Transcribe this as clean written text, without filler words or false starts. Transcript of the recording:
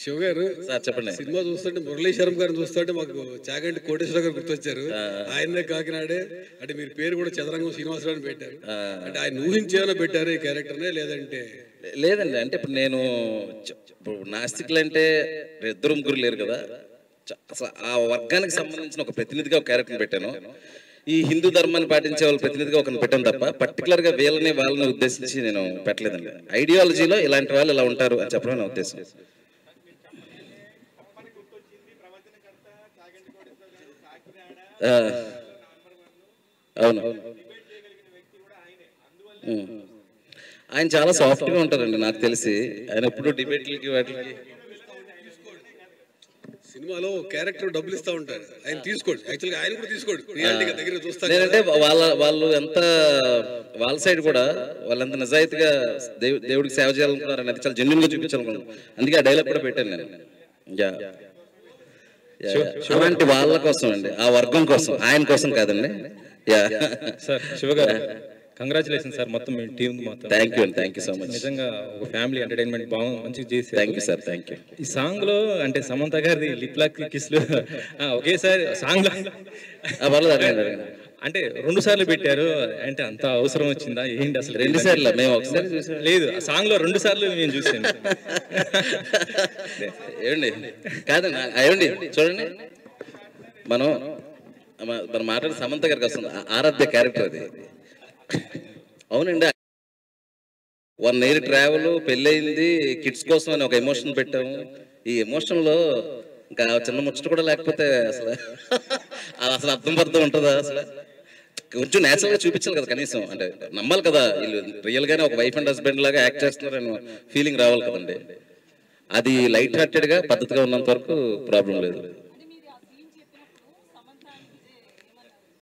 శివ గారు సార్ చెప్పండి. సినిమా చూస్తుంటే మురళీశ్వరం గారిని చూస్తుంటే మాకు చాగంటి కోటేశ్వర గారు గుర్తొచ్చారు. ఆయనే కాకినాడే అంటే మీరు పేరు కూడా చదరంగం శ్రీనివాసరావు అని పెట్టారు. అంటే ఆయన ఊహించేమైనా పెట్టారు ఈ క్యారెక్టర్నే లేదంటే? లేదండి, అంటే ఇప్పుడు నేను నాస్తికులు అంటే ఇద్దరు ముగ్గురు లేరు కదా, అసలు ఆ వర్గానికి సంబంధించిన ఒక ప్రతినిధిగా ఒక క్యారెక్టర్ పెట్టాను. ఈ హిందూ ధర్మాన్ని పాటించే వాళ్ళ ప్రతినిధిగా ఒకరిని పెట్టాను తప్ప పర్టికులర్గా వాళ్ళని ఉద్దేశించి నేను పెట్టలేదండి. ఐడియాలజీలో ఇలాంటి వాళ్ళు ఇలా ఉంటారు అని చెప్పడం నా ఉద్దేశం. అవును, ఆయన చాలా సాఫ్ట్గా ఉంటారండి నాకు తెలిసి. ఆయన ఎప్పుడు డిబేట్లకి వాటికి సినిమాలో క్యారెక్టర్ డబ్బులు ఇస్తా ఉంటారు, ఆయన తీసుకోండి. యాక్చువల్గా ఆయన కూడా తీసుకోండి, దగ్గర చూస్తాను. నేనంటే వాళ్ళు ఎంత వాళ్ళ సైడ్ కూడా వాళ్ళు ఎంత నిజాయితీగా దేవుడికి సేవ చేయాలనుకున్నారు అనేది చాలా జెన్యున్ గా చూపించాలనుకున్నాను. అందుకే ఆ డైలాగ్ కూడా పెట్టాను నేను. అలాంటి వాళ్ళ కోసం అండి, ఆ వర్గం కోసం, ఆయన కోసం కాదండి. సార్ శివ గారు కంగ్రాచులేషన్ సార్, మొత్తం మీ టీం మొత్తం. Thank you so much. నిజంగా ఒక ఫ్యామిలీ ఎంటర్టైన్మెంట్ బాగా మంచిగా చేసి. Thank you sir, thank you. ఈ సాంగ్ లో అంటే సమంత గారిది లిప్ లాక్ కిస్లు ఒకేసారి సాంగ్ లో అంటే 2 సార్లు పెట్టారు. అంటే అంత అవసరం వచ్చిందా ఏంటి అసలు? 2 సార్లు మేము ఒకసారి చూసాం. లేదు, ఆ సాంగ్ లో 2 సార్లు నేను చూసాను. ఏమండి కాదండి, ఏమండి చూడండి, మనం మాట్లాడే సమంత గారికి వస్తుంది ఆరాధ్య క్యారెక్టర్ అది. అవునండి, 1 year ట్రావెల్, పెళ్ళయింది, కిడ్స్ కోసం అని ఒక ఎమోషన్ పెట్టాము. ఈ ఎమోషన్ లో ఇంకా చిన్న ముచ్చట కూడా లేకపోతే అసలు అర్థం పర్థం ఉంటుందా? అసలు కొంచెం నేచురల్ గా చూపించాలి కదా, కనీసం అంటే నమ్మాలి కదా వీళ్ళు రియల్ గానే ఒక వైఫ్ అండ్ హస్బెండ్ లాగా యాక్ట్ చేస్తున్నారని ఫీలింగ్ రావాలి కదండి. అది లైట్ హార్టెడ్ గా పద్ధతిగా ఉన్నంత వరకు ప్రాబ్లం లేదు.